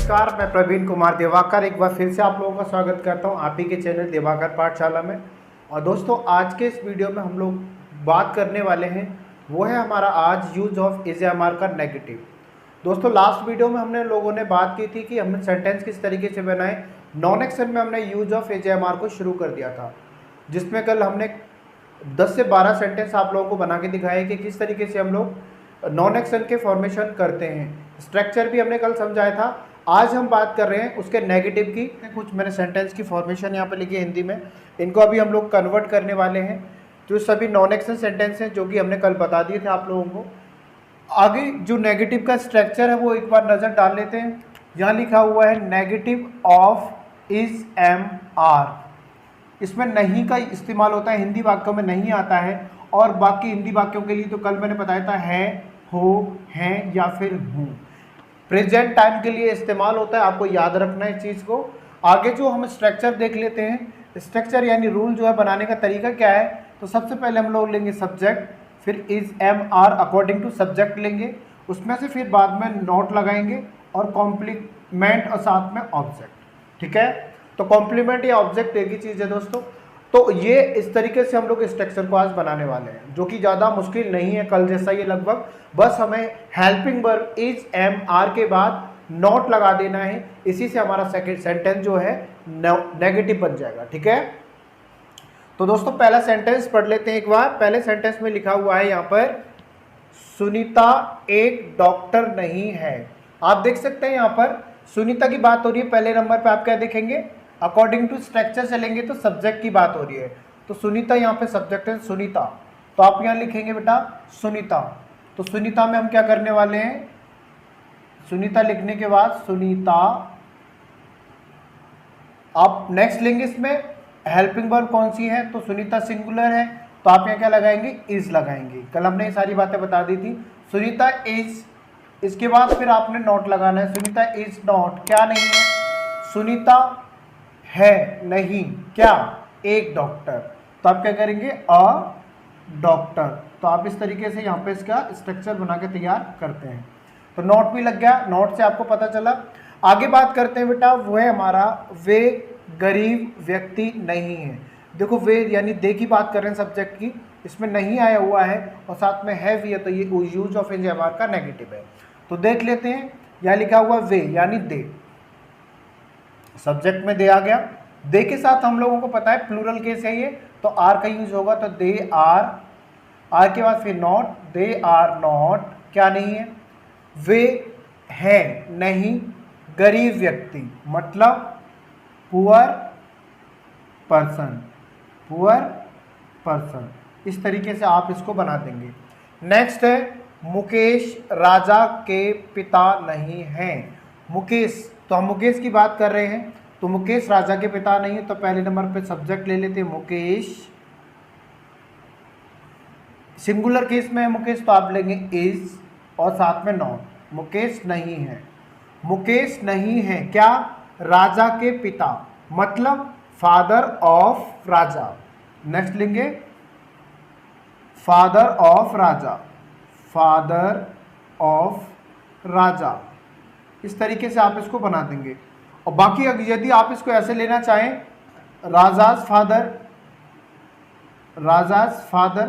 नमस्कार, मैं प्रवीण कुमार दिवाकर एक बार फिर से आप लोगों का स्वागत करता हूं आप ही के चैनल दिवाकर पाठशाला में। और दोस्तों, आज के इस वीडियो में हम लोग बात करने वाले हैं वो है हमारा आज use of is am are का नेगेटिव। दोस्तों, लास्ट वीडियो में हमने लोगों ने बात की थी कि हमने सेंटेंस किस तरीके से बनाए। नॉन एक्शन में हमने use of is am are को शुरू कर दिया था, जिसमें कल हमने 10 से 12 सेंटेंस आप लोगों को बना के दिखाए कि किस तरीके से हम लोग नॉन एक्शन के फॉर्मेशन करते हैं। स्ट्रक्चर भी हमने कल समझाया था। आज हम बात कर रहे हैं उसके नेगेटिव की। कुछ मैंने सेंटेंस की फॉर्मेशन यहाँ पे लिखी है हिंदी में, इनको अभी हम लोग कन्वर्ट करने वाले हैं। जो सभी नॉन एक्शन सेंटेंस हैं जो कि हमने कल बता दिए थे आप लोगों को। आगे जो नेगेटिव का स्ट्रक्चर है वो एक बार नज़र डाल लेते हैं। यहाँ लिखा हुआ है negative of is am are. इसमें नहीं का इस्तेमाल होता है, हिंदी वाक्यों में नहीं आता है। और बाकी हिंदी वाक्यों के लिए तो कल मैंने बताया था है, हो, हैं या फिर हूँ। प्रेजेंट टाइम के लिए इस्तेमाल होता है, आपको याद रखना है इस चीज़ को। आगे जो हम स्ट्रक्चर देख लेते हैं, स्ट्रक्चर यानी रूल जो है बनाने का तरीका क्या है। तो सबसे पहले हम लोग लेंगे सब्जेक्ट, फिर is am are according to subject लेंगे, उसमें से फिर बाद में नोट लगाएंगे और कॉम्प्लीमेंट और साथ में ऑब्जेक्ट। ठीक है, तो कॉम्प्लीमेंट या ऑब्जेक्ट एक ही चीज़ है दोस्तों। तो ये इस तरीके से हम लोग स्ट्रक्चर को आज बनाने वाले हैं, जो कि ज़्यादा मुश्किल नहीं है कल जैसा ये लगभग। बस हमें helping verb is am are के बाद नॉट लगा देना है, इसी से हमारा सेकंड सेंटेंस जो है नेगेटिव बन जाएगा। ठीक है, तो दोस्तों पहला सेंटेंस पढ़ लेते हैं एक बार। पहले सेंटेंस में लिखा हुआ है यहाँ पर, सुनीता एक डॉक्टर नहीं है। आप देख सकते हैं यहाँ पर सुनीता की बात हो रही है। पहले नंबर पर आप क्या देखेंगे, अकॉर्डिंग टू स्ट्रक्चर चलेंगे तो सब्जेक्ट की बात हो रही है। तो सुनीता यहाँ पे सब्जेक्ट है सुनीता, तो आप यहाँ लिखेंगे बेटा सुनीता। तो सुनीता में हम क्या करने वाले हैं, सुनीता लिखने के बाद सुनीता, आप नेक्स्ट लेंगे। इसमें हेल्पिंग वर्ब कौन सी है, तो सुनीता सिंगुलर है, तो आप यहाँ क्या लगाएंगे, इज लगाएंगे। कल हमने ये सारी बातें बता दी थी। सुनीता इज, इसके बाद फिर आपने नॉट लगाना है। सुनीता इज नॉट, क्या नहीं है, सुनीता है नहीं, क्या, एक डॉक्टर। तो आप क्या करेंगे, अ डॉक्टर। तो आप इस तरीके से यहाँ पे इसका स्ट्रक्चर बना के तैयार करते हैं। तो नोट भी लग गया, नोट से आपको पता चला। आगे बात करते हैं बेटा, वो है हमारा वे गरीब व्यक्ति नहीं है। देखो वे यानी दे की बात कर रहे हैं सब्जेक्ट की, इसमें नहीं आया हुआ है और साथ में है भी है, तो ये use of is am are का नेगेटिव है। तो देख लेते हैं, यहाँ लिखा हुआ वे यानी दे, सब्जेक्ट में दे आ गया। दे के साथ हम लोगों को पता है प्लूरल केस है ये, तो आर का यूज होगा। तो दे आर, आर के बाद फिर नॉट, दे आर नॉट, क्या नहीं है, वे है नहीं गरीब व्यक्ति, मतलब पुअर पर्सन, पुअर पर्सन। इस तरीके से आप इसको बना देंगे। नेक्स्ट है मुकेश राजा के पिता नहीं हैं। मुकेश, तो हम मुकेश की बात कर रहे हैं, तो मुकेश राजा के पिता नहीं है, तो पहले नंबर पे सब्जेक्ट ले लेते हैं मुकेश। सिंगुलर केस में है मुकेश, तो आप लेंगे इज और साथ में नॉट। मुकेश नहीं है, मुकेश नहीं है क्या, राजा के पिता, मतलब फादर ऑफ राजा। नेक्स्ट लेंगे father of raja, father of raja. इस तरीके से आप इसको बना देंगे। और बाकी यदि आप इसको ऐसे लेना चाहें, राजाज फादर, राजाज फादर,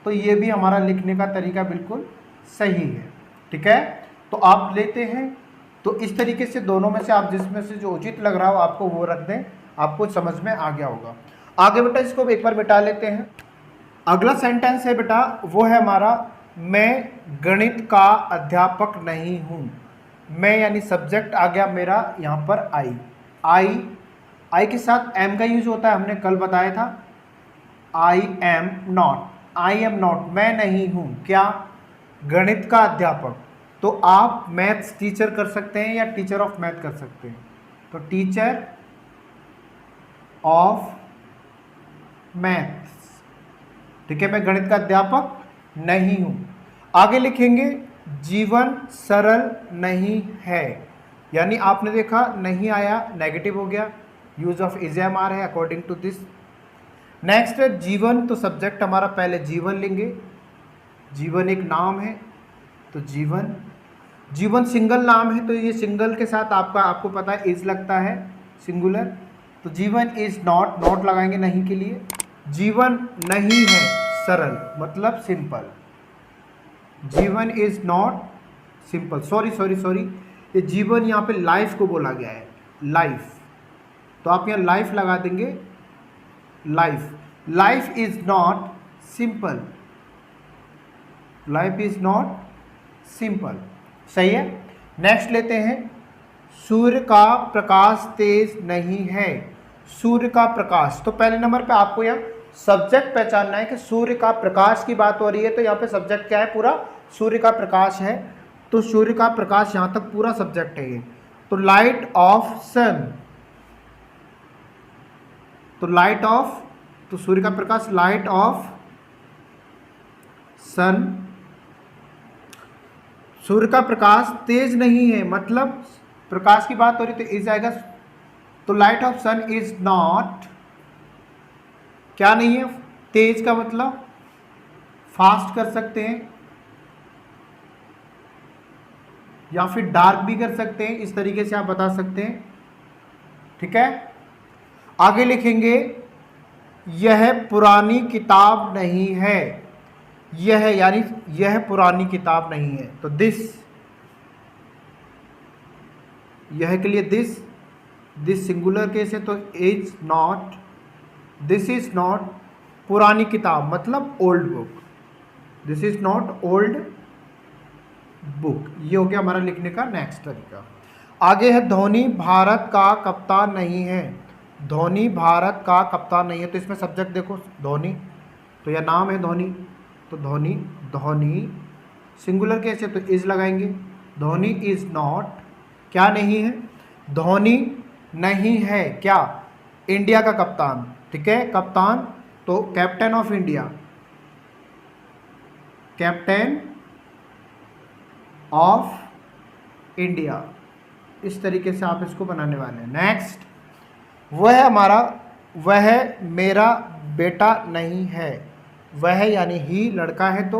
तो ये भी हमारा लिखने का तरीका बिल्कुल सही है। ठीक है, तो आप लेते हैं। तो इस तरीके से दोनों में से आप जिसमें से जो उचित लग रहा हो आपको वो रख दें, आपको समझ में आ गया होगा। आगे बेटा इसको एक बार मिटा लेते हैं। अगला सेंटेंस है बेटा, वो है हमारा, मैं गणित का अध्यापक नहीं हूँ। मैं यानी सब्जेक्ट आ गया मेरा यहाँ पर आई, आई के साथ एम का यूज होता है, हमने कल बताया था। I am not, I am not, मैं नहीं हूँ क्या, गणित का अध्यापक। तो आप मैथ्स टीचर कर सकते हैं या टीचर ऑफ मैथ कर सकते हैं। तो टीचर ऑफ मैथ्स, ठीक है, मैं गणित का अध्यापक नहीं हूँ। आगे लिखेंगे जीवन सरल नहीं है, यानी आपने देखा नहीं आया, नेगेटिव हो गया, use of is am are है अकॉर्डिंग टू दिस। नेक्स्ट है जीवन, तो सब्जेक्ट हमारा पहले जीवन लेंगे, जीवन एक नाम है, तो जीवन। जीवन सिंगल नाम है तो ये सिंगल के साथ आपको पता है इज लगता है, सिंगुलर। तो जीवन इज नॉट, नॉट लगाएंगे नहीं के लिए। जीवन नहीं है सरल, मतलब सिंपल। जीवन इज नॉट सिंपल, सॉरी, ये जीवन यहाँ पे लाइफ को बोला गया है, लाइफ। तो आप यहाँ लाइफ लगा देंगे, life is not simple, life is not simple. सही है। नेक्स्ट लेते हैं, सूर्य का प्रकाश तेज नहीं है। सूर्य का प्रकाश, तो पहले नंबर पे आपको यहाँ सब्जेक्ट पहचानना है कि सूर्य का प्रकाश की बात हो रही है, तो यहाँ पे सब्जेक्ट क्या है, पूरा सूर्य का प्रकाश है। तो सूर्य का प्रकाश यहाँ तक पूरा सब्जेक्ट है ये। तो लाइट ऑफ सन, तो लाइट ऑफ, तो सूर्य का प्रकाश, लाइट ऑफ सन। सूर्य का प्रकाश तेज नहीं है, मतलब प्रकाश की बात हो रही तो इज आएगा। तो light of sun is not, क्या नहीं है, तेज का मतलब फास्ट कर सकते हैं या फिर डार्क भी कर सकते हैं, इस तरीके से आप बता सकते हैं। ठीक है। आगे लिखेंगे, यह पुरानी किताब नहीं है। यह यानी यह पुरानी किताब नहीं है। तो दिस, यह के लिए दिस सिंगुलर केस है, तो is not, this is not पुरानी किताब मतलब old book, this is not old book. ये हो गया हमारा लिखने का नेक्स्ट तरीका। आगे है, धोनी भारत का कप्तान नहीं है। धोनी भारत का कप्तान नहीं है, तो इसमें सब्जेक्ट देखो धोनी, तो यह नाम है धोनी, तो धोनी सिंगुलर केस है तो इज लगाएंगे। धोनी इज नॉट, क्या नहीं है, धोनी नहीं है क्या, इंडिया का कप्तान। ठीक है, कप्तान तो captain of India, captain of India, इस तरीके से आप इसको बनाने वाले हैं। नेक्स्ट, वह मेरा बेटा नहीं है। वह यानी ही लड़का है, तो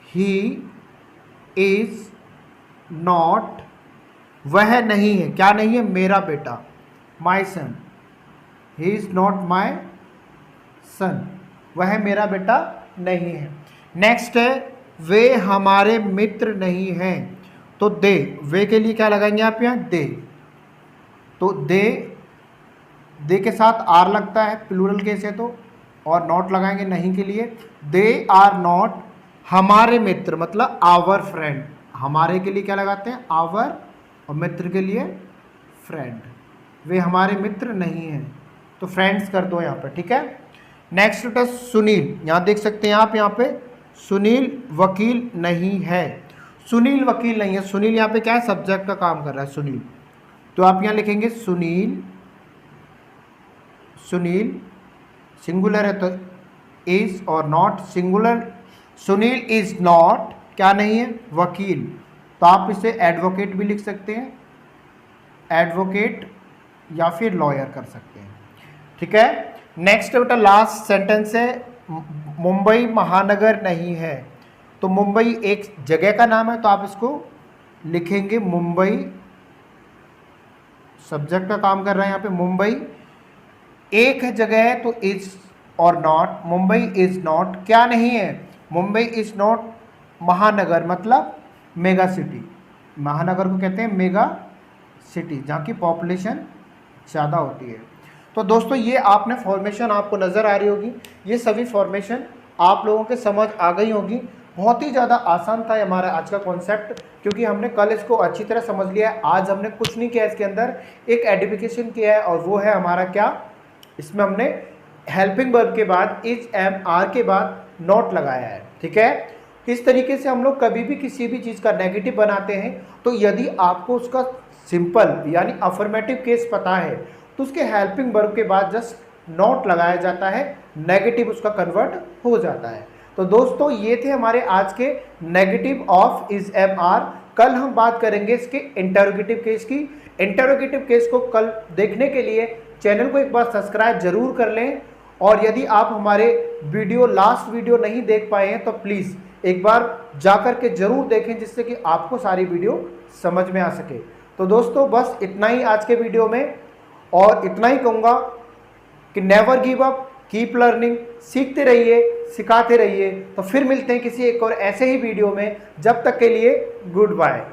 ही इज नॉट, वह नहीं है, क्या नहीं है, मेरा बेटा, माई सन। ही इज नॉट माई सन, वह मेरा बेटा नहीं है। नेक्स्ट है, वे हमारे मित्र नहीं हैं। तो दे, वे के लिए क्या लगाएंगे आप यहाँ, दे। तो दे के साथ आर लगता है, प्लूरल केस है तो, और नॉट लगाएंगे नहीं के लिए। दे आर नॉट हमारे मित्र, मतलब आवर फ्रेंड। हमारे के लिए क्या लगाते हैं, आवर, और मित्र के लिए फ्रेंड। वे हमारे मित्र नहीं हैं, तो फ्रेंड्स कर दो यहाँ पे। ठीक है। नेक्स्ट है सुनील, यहाँ देख सकते हैं आप, यहाँ पे सुनील वकील नहीं है। सुनील वकील नहीं है, सुनील यहाँ पे क्या है, सब्जेक्ट का काम कर रहा है सुनील, तो आप यहाँ लिखेंगे सुनील सिंगुलर है तो इज, और not singular, Sunil is not, क्या नहीं है, वकील। तो आप इसे एडवोकेट भी लिख सकते हैं, एडवोकेट या फिर लॉयर कर सकते हैं। ठीक है। नेक्स्ट बेटा लास्ट सेंटेंस है, मुंबई महानगर नहीं है। तो मुंबई एक जगह का नाम है, तो आप इसको लिखेंगे मुंबई, सब्जेक्ट का काम कर रहा है यहाँ पे, मुंबई एक जगह है तो इज और नॉट। मुंबई इज नॉट, क्या नहीं है, मुंबई इज नॉट महानगर, मतलब मेगा सिटी। महानगर को कहते हैं मेगा सिटी, जहाँ की पॉपुलेशन ज़्यादा होती है। तो दोस्तों ये आपने फॉर्मेशन आपको नज़र आ रही होगी, ये सभी फॉर्मेशन आप लोगों के समझ आ गई होगी। बहुत ही ज़्यादा आसान था हमारा आज का कॉन्सेप्ट, क्योंकि हमने कल इसको अच्छी तरह समझ लिया है। आज हमने कुछ नहीं किया, इसके अंदर एक एडिफिकेशन किया है, और वो है हमारा क्या, इसमें हमने हेल्पिंग वर्ब के बाद इज एम आर के बाद नॉट लगाया है। ठीक है। इस तरीके से हम लोग कभी भी किसी भी चीज़ का नेगेटिव बनाते हैं, तो यदि आपको उसका सिंपल यानी अफर्मेटिव केस पता है, तो उसके हेल्पिंग वर्ब के बाद जस्ट नॉट लगाया जाता है, नेगेटिव उसका कन्वर्ट हो जाता है। तो दोस्तों ये थे हमारे आज के negative of is am are. कल हम बात करेंगे इसके इंटरोगेटिव केस की। इंटरोगेटिव केस को कल देखने के लिए चैनल को एक बार सब्सक्राइब जरूर कर लें, और यदि आप हमारे लास्ट वीडियो नहीं देख पाए हैं तो प्लीज़ एक बार जाकर के ज़रूर देखें, जिससे कि आपको सारी वीडियो समझ में आ सके। तो दोस्तों बस इतना ही आज के वीडियो में, और इतना ही कहूँगा कि never give up, keep learning, सीखते रहिए, सिखाते रहिए। तो फिर मिलते हैं किसी एक और ऐसे ही वीडियो में, जब तक के लिए गुड बाय।